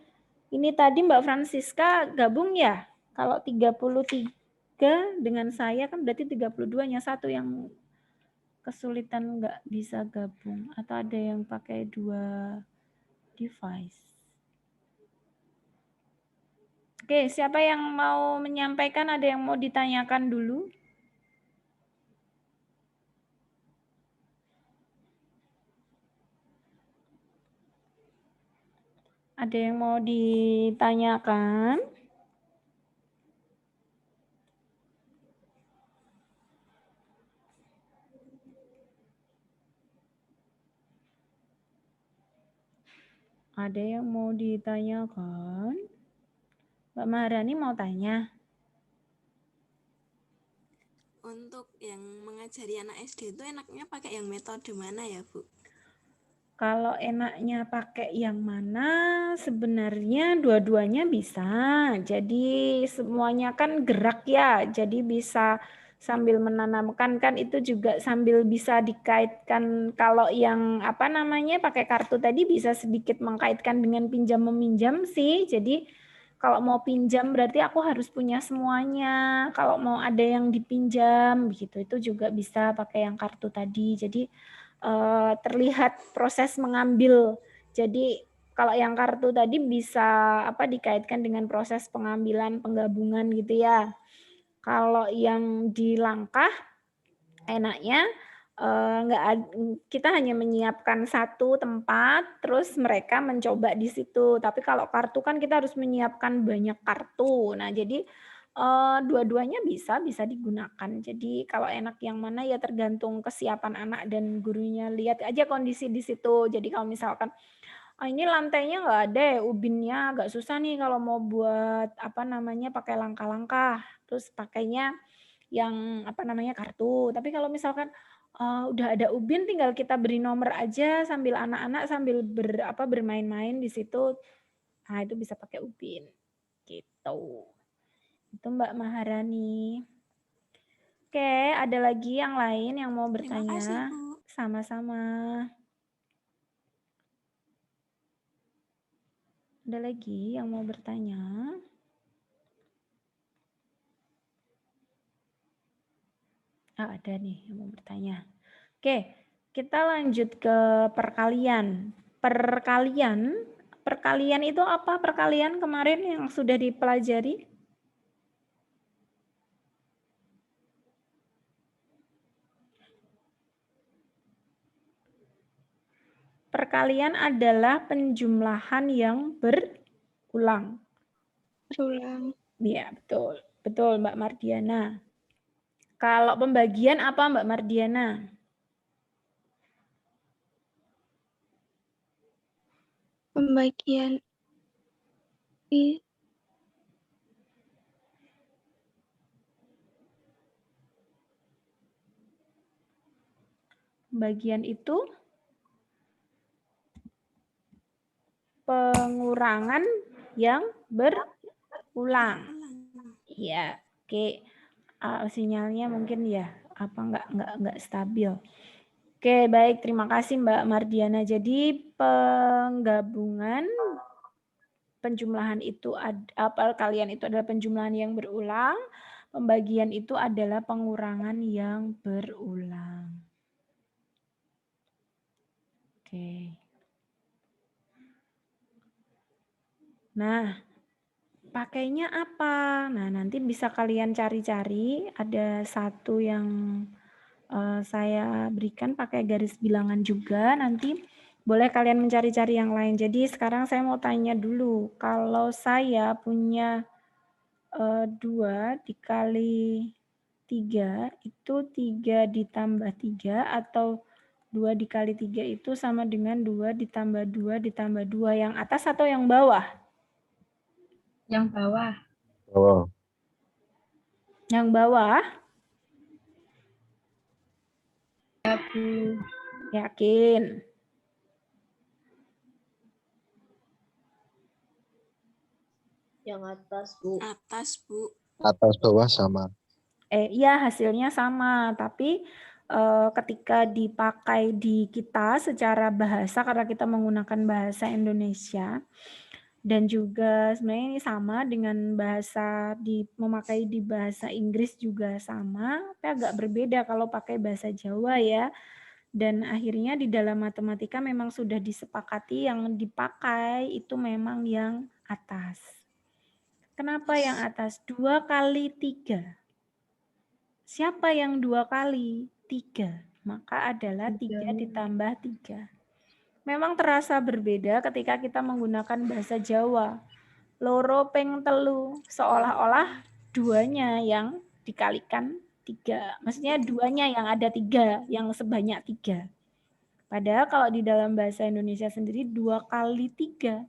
ini tadi Mbak Francisca gabung ya? Kalau 33 dengan saya kan berarti 32-nya satu yang kesulitan nggak bisa gabung. Atau ada yang pakai 2 device. Oke, siapa yang mau menyampaikan? Ada yang mau ditanyakan dulu? Ada yang mau ditanyakan? Ada yang mau ditanyakan? Mbak Maharani mau tanya? Untuk yang mengajari anak SD itu enaknya pakai yang metode mana ya, Bu? Kalau enaknya pakai yang mana, sebenarnya dua-duanya bisa. Jadi semuanya kan gerak ya, jadi bisa sambil menanamkan kan itu juga sambil bisa dikaitkan. Kalau yang apa namanya pakai kartu tadi bisa sedikit mengkaitkan dengan pinjam meminjam sih. Jadi kalau mau pinjam berarti aku harus punya semuanya. Kalau mau ada yang dipinjam begitu itu juga bisa pakai yang kartu tadi. Jadi terlihat proses mengambil. Jadi kalau yang kartu tadi bisa dikaitkan dengan proses pengambilan penggabungan gitu ya. Kalau yang di langkah enaknya kita hanya menyiapkan satu tempat, terus mereka mencoba di situ. Tapi kalau kartu kan kita harus menyiapkan banyak kartu. Nah jadi dua-duanya bisa digunakan. Jadi kalau enak yang mana ya tergantung kesiapan anak dan gurunya. Lihat aja kondisi di situ. Jadi kalau misalkan ini lantainya nggak ada, ubinnya agak susah nih kalau mau buat pakai langkah-langkah. Terus pakainya yang kartu. Tapi kalau misalkan udah ada ubin, tinggal kita beri nomor aja sambil anak-anak sambil bermain-main di situ. Nah, itu bisa pakai ubin. Gitu. Itu Mbak Maharani. Oke, ada lagi yang lain yang mau bertanya? Terima kasih, Bu. Sama-sama. Ada lagi yang mau bertanya? Ada nih yang mau bertanya. Oke, kita lanjut ke perkalian. Perkalian itu apa? Perkalian kemarin yang sudah dipelajari? Perkalian adalah penjumlahan yang berulang. Berulang. Iya, betul. Betul, Mbak Mardiana. Kalau pembagian apa, Mbak Mardiana? Pembagian Pembagian itu pengurangan yang berulang. Iya, oke. Sinyalnya mungkin ya nggak stabil. Oke, baik, terima kasih Mbak Mardiana. Jadi penggabungan penjumlahan itu kalian itu adalah penjumlahan yang berulang, pembagian itu adalah pengurangan yang berulang. Oke. Nah, pakainya apa? Nah, nanti bisa kalian cari-cari. Ada satu yang saya berikan pakai garis bilangan juga. Nanti boleh kalian mencari-cari yang lain. Jadi sekarang saya mau tanya dulu. Kalau saya punya 2 dikali 3, itu 3 ditambah 3 atau 2 dikali 3 itu sama dengan 2 ditambah 2 ditambah 2. Yang atas atau yang bawah? Yang bawah. Bawah. Yang bawah? Ya, Bu. Yakin? Yang atas, Bu. Atas, Bu. Atas bawah sama. Iya, hasilnya sama, tapi ketika dipakai di kita secara bahasa, karena kita menggunakan bahasa Indonesia, dan juga sebenarnya ini sama dengan bahasa memakai di bahasa Inggris juga sama, tapi agak berbeda kalau pakai bahasa Jawa ya. Dan akhirnya di dalam matematika memang sudah disepakati yang dipakai itu memang yang atas. Kenapa yang atas? 2 kali 3. Siapa yang 2 kali? 3. Maka adalah 3 ditambah 3. Memang terasa berbeda ketika kita menggunakan bahasa Jawa. Loro ping telu, seolah-olah duanya yang dikalikan 3. Maksudnya duanya yang ada 3, yang sebanyak 3. Padahal kalau di dalam bahasa Indonesia sendiri 2 kali 3.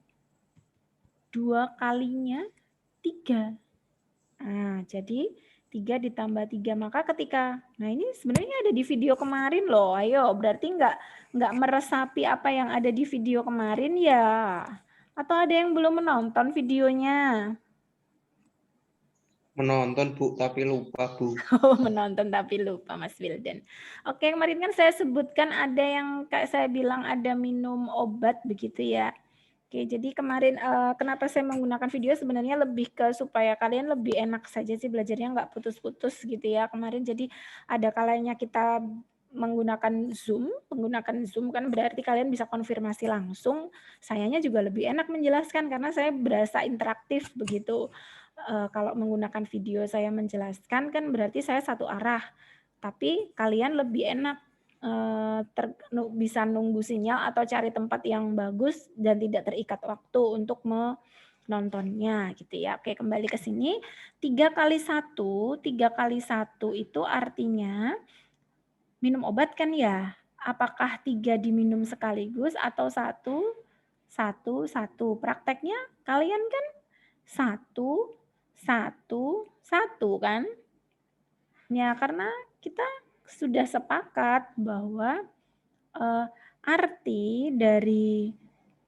2 kalinya 3. Nah, jadi 3 ditambah 3. Maka ketika, nah ini sebenarnya ada di video kemarin loh. Ayo, berarti nggak meresapi apa yang ada di video kemarin ya? Atau ada yang belum menonton videonya? Menonton, Bu, tapi lupa, Bu. Oh, menonton tapi lupa, Mas Wildan. Oke, kemarin kan saya sebutkan ada yang kayak saya bilang ada minum obat begitu ya. Oke, jadi kemarin kenapa saya menggunakan video sebenarnya lebih ke supaya kalian lebih enak saja sih belajarnya, nggak putus-putus gitu ya. Kemarin jadi ada kalanya kita menggunakan Zoom kan berarti kalian bisa konfirmasi langsung. Sayanya juga lebih enak menjelaskan karena saya berasa interaktif begitu. Kalau menggunakan video saya menjelaskan kan berarti saya satu arah. Tapi kalian lebih enak bisa nunggu sinyal atau cari tempat yang bagus dan tidak terikat waktu untuk menontonnya gitu ya. Oke, kembali ke sini. 3 kali 1 itu artinya minum obat kan ya. Apakah 3 diminum sekaligus atau 1? Prakteknya kalian kan 1 kan? Ya, karena kita sudah sepakat bahwa arti dari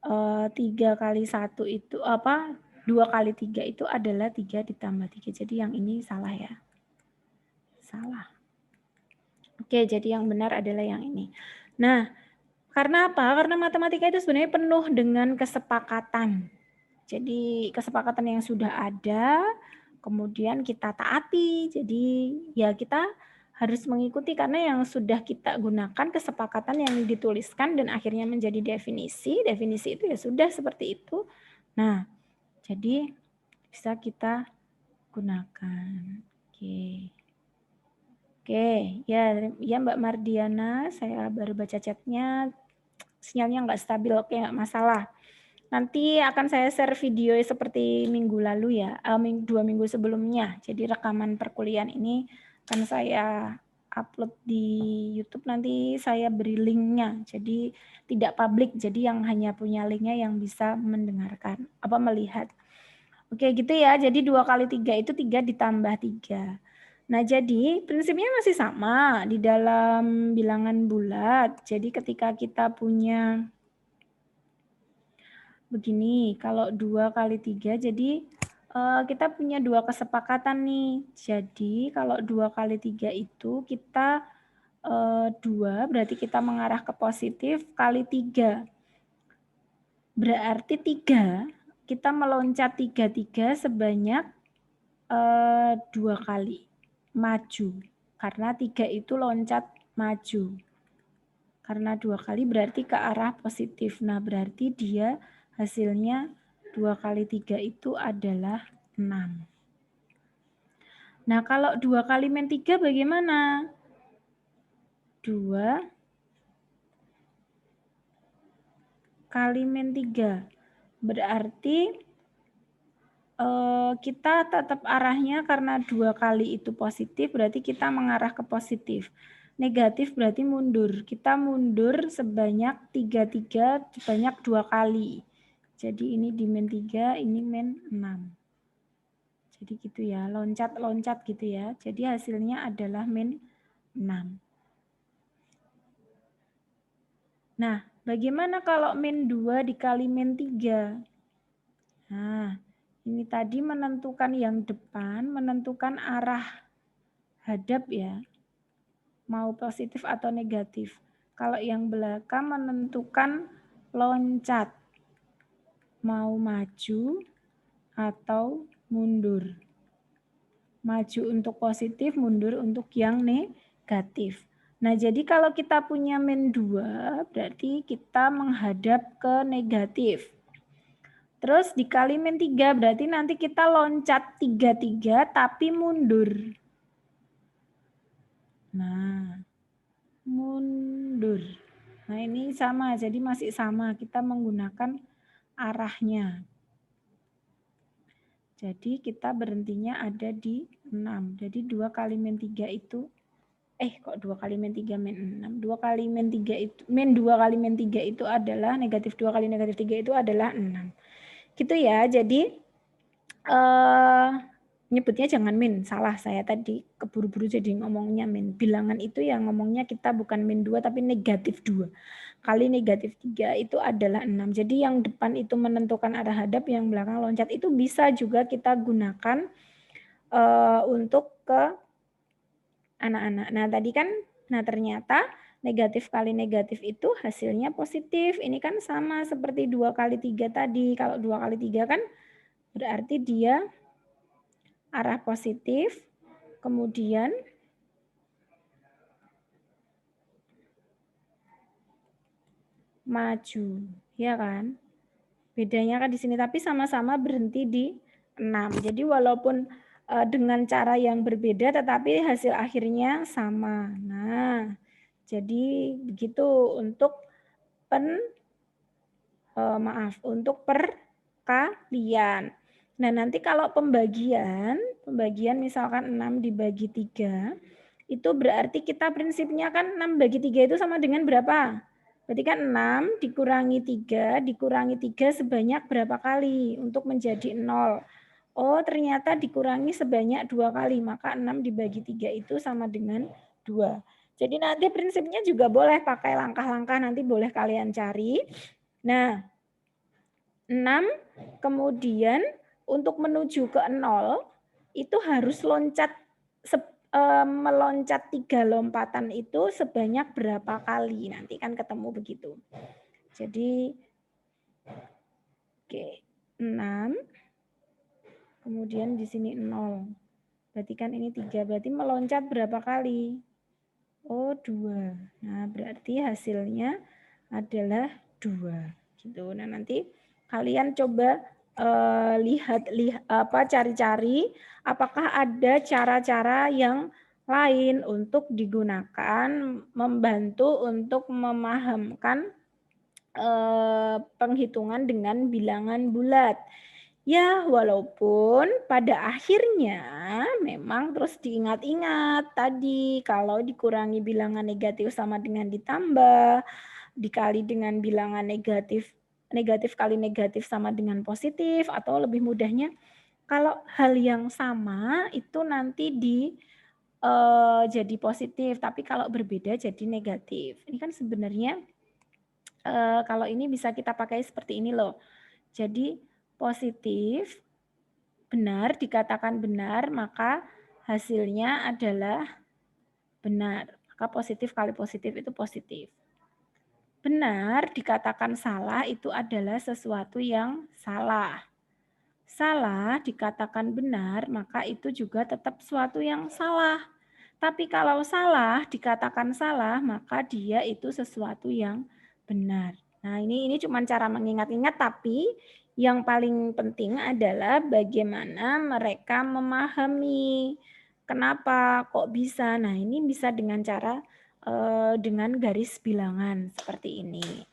3 kali 1 itu 2 kali 3 itu adalah 3 ditambah 3. Jadi yang ini salah ya. Salah. Oke, jadi yang benar adalah yang ini. Nah, karena apa? Karena matematika itu sebenarnya penuh dengan kesepakatan. Jadi kesepakatan yang sudah ada, kemudian kita taati. Jadi ya kita harus mengikuti karena yang sudah kita gunakan kesepakatan yang dituliskan dan akhirnya menjadi definisi. Definisi itu ya sudah seperti itu. Nah, jadi bisa kita gunakan. Oke. Oke, ya Mbak Mardiana, saya baru baca chatnya, sinyalnya nggak stabil, oke nggak masalah. Nanti akan saya share video seperti minggu lalu ya, 2 minggu sebelumnya. Jadi rekaman perkuliahan ini akan saya upload di YouTube, nanti saya beri linknya. Jadi tidak publik, jadi yang hanya punya linknya yang bisa mendengarkan, melihat. Oke gitu ya, jadi 2 kali 3 itu 3 ditambah 3. Nah, jadi prinsipnya masih sama di dalam bilangan bulat. Jadi ketika kita punya begini, kalau 2 kali 3, jadi kita punya 2 kesepakatan nih. Jadi kalau 2 kali 3 itu kita 2, berarti kita mengarah ke positif, kali 3. Berarti 3, kita meloncat 3 sebanyak 2 kali. Maju, karena 3 itu loncat maju. Karena 2 kali berarti ke arah positif. Nah, berarti dia hasilnya 2 kali 3 itu adalah 6. Nah, kalau 2 kali min 3 bagaimana? 2 kali min 3. Berarti kita tetap arahnya karena 2 kali itu positif, berarti kita mengarah ke positif. Negatif berarti mundur. Kita mundur sebanyak 3 sebanyak 2 kali. Jadi ini di min 3, ini min 6. Jadi gitu ya, loncat-loncat gitu ya. Jadi hasilnya adalah min 6. Nah, bagaimana kalau min 2 dikali min 3? Nah, ini tadi menentukan yang depan, menentukan arah hadap ya, mau positif atau negatif. Kalau yang belakang menentukan loncat, mau maju atau mundur. Maju untuk positif, mundur untuk yang negatif. Nah, jadi kalau kita punya min 2, berarti kita menghadap ke negatif. Terus dikali min 3, berarti nanti kita loncat 3 tapi mundur. Nah, mundur. Nah, ini sama, jadi masih sama. Kita menggunakan arahnya. Jadi kita berhentinya ada di 6. Jadi 2 kali min 3 itu, kok 2 kali min 3 min 6. 2 kali min 3 itu, min 2 kali min 3 itu adalah, negatif 2 kali negatif 3 itu adalah 6. Gitu ya, jadi nyebutnya jangan min, salah saya tadi keburu-buru jadi ngomongnya min. Bilangan itu yang ngomongnya kita bukan min 2 tapi negatif 2. Kali negatif 3 itu adalah 6. Jadi yang depan itu menentukan arah hadap, yang belakang loncat. Itu bisa juga kita gunakan untuk ke anak-anak. Nah tadi kan, ternyata negatif kali negatif itu hasilnya positif. Ini kan sama seperti 2 kali 3 tadi. Kalau 2 kali 3 kan berarti dia arah positif, kemudian maju, ya kan? Bedanya kan di sini, tapi sama-sama berhenti di 6. Jadi walaupun dengan cara yang berbeda, tetapi hasil akhirnya sama. Nah, jadi begitu untuk untuk perkalian. Nah, nanti kalau pembagian misalkan 6 dibagi 3, itu berarti kita prinsipnya kan 6 bagi 3 itu sama dengan berapa? Berarti kan 6 dikurangi 3, dikurangi 3 sebanyak berapa kali untuk menjadi 0. Oh, ternyata dikurangi sebanyak 2 kali, maka 6 dibagi 3 itu sama dengan 2. Jadi nanti prinsipnya juga boleh pakai langkah-langkah, nanti boleh kalian cari. Nah, 6, kemudian untuk menuju ke 0, itu harus meloncat 3 lompatan itu sebanyak berapa kali. Nanti kan ketemu begitu. Jadi, oke, 6, kemudian di sini 0. Berarti kan ini 3, berarti meloncat berapa kali? Oh, 2. Nah, berarti hasilnya adalah 2. Gitu. Nah, nanti kalian coba cari-cari apakah ada cara-cara yang lain untuk digunakan membantu untuk memahamkan penghitungan dengan bilangan bulat. Ya, walaupun pada akhirnya memang terus diingat-ingat tadi kalau dikurangi bilangan negatif sama dengan ditambah, dikali dengan bilangan negatif kali negatif sama dengan positif, atau lebih mudahnya kalau hal yang sama itu nanti jadi positif, tapi kalau berbeda jadi negatif. Ini kan sebenarnya kalau ini bisa kita pakai seperti ini loh. Jadi positif, benar, dikatakan benar, maka hasilnya adalah benar. Maka positif kali positif itu positif. Benar dikatakan salah itu adalah sesuatu yang salah. Salah dikatakan benar, maka itu juga tetap sesuatu yang salah. Tapi kalau salah dikatakan salah, maka dia itu sesuatu yang benar. Nah, ini cuma cara mengingat-ingat, tapi yang paling penting adalah bagaimana mereka memahami kenapa kok bisa. Nah, ini bisa dengan cara dengan garis bilangan seperti ini.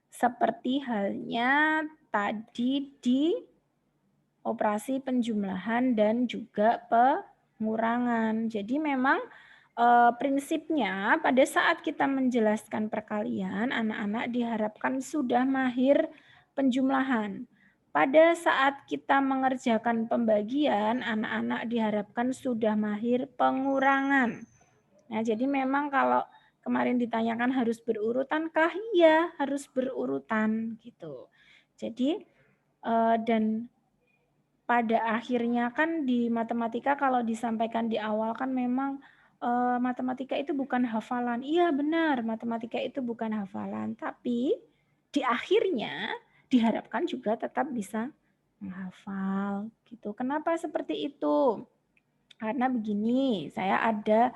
Seperti halnya tadi di operasi penjumlahan dan juga pengurangan. Jadi memang prinsipnya pada saat kita menjelaskan perkalian, anak-anak diharapkan sudah mahir penjumlahan. Pada saat kita mengerjakan pembagian, anak-anak diharapkan sudah mahir pengurangan. Nah, jadi memang kalau kemarin ditanyakan harus berurutankah? Iya, harus berurutan gitu. Jadi dan pada akhirnya kan di matematika kalau disampaikan di awal kan memang matematika itu bukan hafalan. Iya benar, matematika itu bukan hafalan. Tapi di akhirnya diharapkan juga tetap bisa menghafal gitu. Kenapa seperti itu? Karena begini, saya ada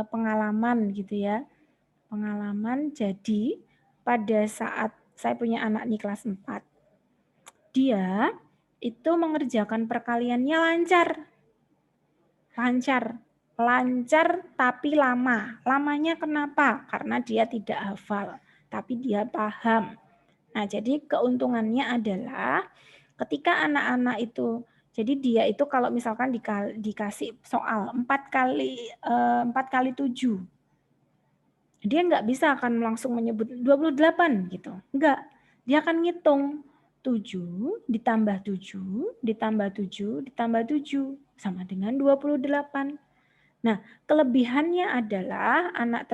pengalaman gitu ya. Pengalaman jadi pada saat saya punya anak nih kelas 4. Dia itu mengerjakan perkaliannya lancar tapi lama. Lamanya kenapa? Karena dia tidak hafal, tapi dia paham. Nah, jadi keuntungannya adalah ketika anak-anak itu, jadi dia itu kalau misalkan dikasih soal 4 kali 7, dia nggak bisa akan langsung menyebut 28 gitu. Enggak, dia akan ngitung 7 ditambah 7 ditambah 7 ditambah 7 sama dengan 28. Nah, kelebihannya adalah anak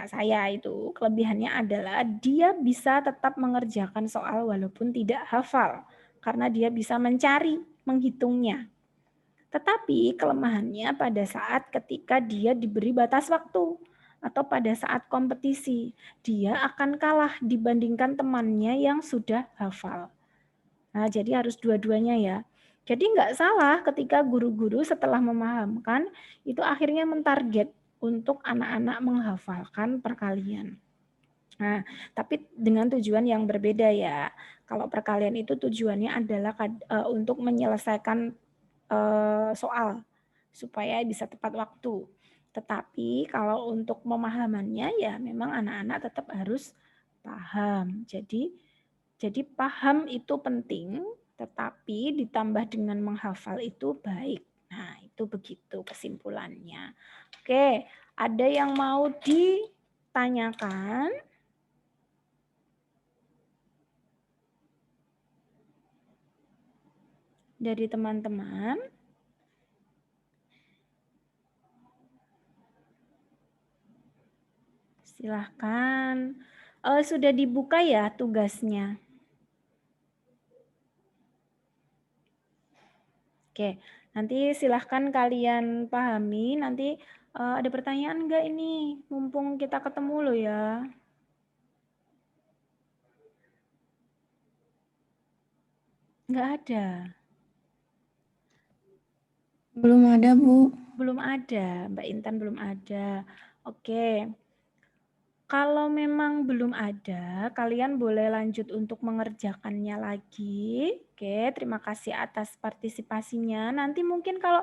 saya itu kelebihannya adalah dia bisa tetap mengerjakan soal walaupun tidak hafal karena dia bisa mencari, menghitungnya. Tetapi kelemahannya pada saat ketika dia diberi batas waktu atau pada saat kompetisi, dia akan kalah dibandingkan temannya yang sudah hafal. Nah, jadi harus dua-duanya ya. Jadi nggak salah ketika guru-guru setelah memahamkan, itu akhirnya mentarget untuk anak-anak menghafalkan perkalian. Nah, tapi dengan tujuan yang berbeda ya. Kalau perkalian itu tujuannya adalah untuk menyelesaikan soal supaya bisa tepat waktu. Tetapi kalau untuk pemahamannya ya memang anak-anak tetap harus paham. Jadi paham itu penting, tetapi ditambah dengan menghafal itu baik. Nah, itu begitu kesimpulannya. Oke, ada yang mau ditanyakan? dari teman-teman? Silahkan. Sudah dibuka ya tugasnya? Oke, nanti silahkan kalian pahami. Nanti ada pertanyaan enggak ini? Mumpung kita ketemu loh ya. Enggak ada. Belum ada, Bu. Belum ada, Mbak Intan belum ada. Oke. Kalau memang belum ada, kalian boleh lanjut untuk mengerjakannya lagi. Oke, terima kasih atas partisipasinya. Nanti mungkin kalau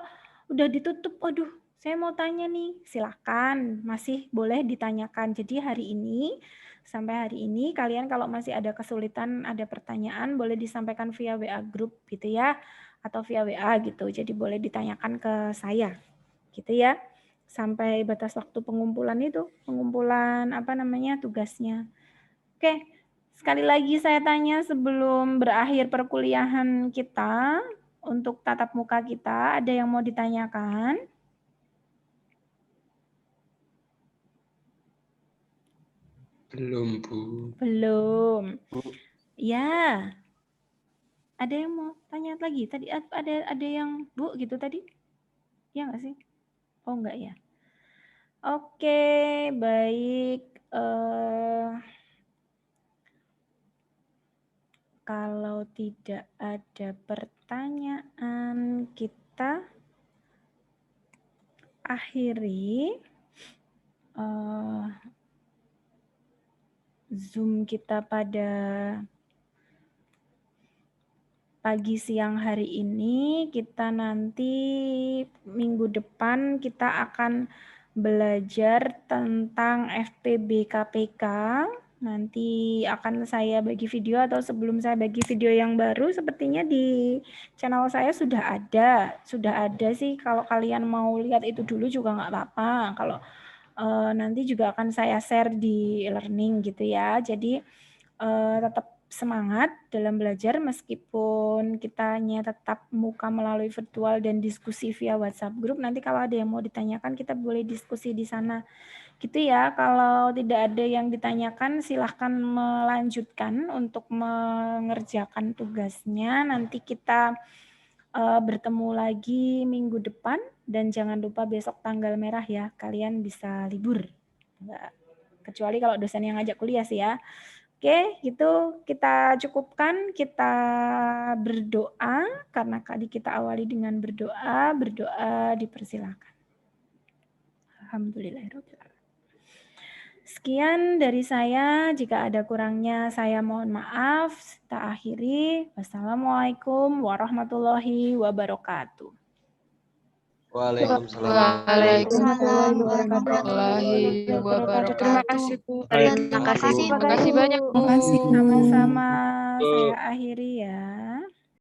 udah ditutup, aduh, saya mau tanya nih, silahkan, masih boleh ditanyakan. Jadi hari ini, sampai hari ini, kalian kalau masih ada kesulitan, ada pertanyaan, boleh disampaikan via WA group gitu ya, atau via WA gitu. Jadi boleh ditanyakan ke saya, gitu ya. Sampai batas waktu pengumpulan itu, pengumpulan tugasnya. Oke, sekali lagi saya tanya sebelum berakhir perkuliahan kita, untuk tatap muka kita, ada yang mau ditanyakan? Belum, Bu. Belum. Ya. Ada yang mau tanya lagi? Tadi ada yang Bu gitu tadi? Ya nggak sih? Oh enggak ya. Oke, baik. Kalau tidak ada pertanyaan, kita akhiri Zoom kita pada pagi siang hari ini. Kita nanti minggu depan kita akan belajar tentang FPB KPK. Nanti akan saya bagi video, atau sebelum saya bagi video yang baru, sepertinya di channel saya sudah ada sih. Kalau kalian mau lihat itu dulu juga nggak apa-apa. Kalau nanti juga akan saya share di e-learning gitu ya. Jadi tetap semangat dalam belajar meskipun kitanya tetap muka melalui virtual dan diskusi via WhatsApp group. Nanti kalau ada yang mau ditanyakan, kita boleh diskusi di sana. Gitu ya. Kalau tidak ada yang ditanyakan, silahkan melanjutkan untuk mengerjakan tugasnya. Nanti kita bertemu lagi minggu depan, dan jangan lupa besok tanggal merah ya, kalian bisa libur. Enggak, kecuali kalau dosen yang ngajak kuliah sih ya. Oke, gitu kita cukupkan, kita berdoa, karena tadi kita awali dengan berdoa dipersilakan. Alhamdulillahirrahmanirrahim. Sekian dari saya, jika ada kurangnya saya mohon maaf. Kita akhiri. Wassalamualaikum warahmatullahi wabarakatuh. Waalaikumsalam. Waalaikumsalam warahmatullahi wabarakatuh. Terima kasih, Bu. Terima kasih. Terima kasih banyak, Bu. Sama-sama, saya akhiri ya.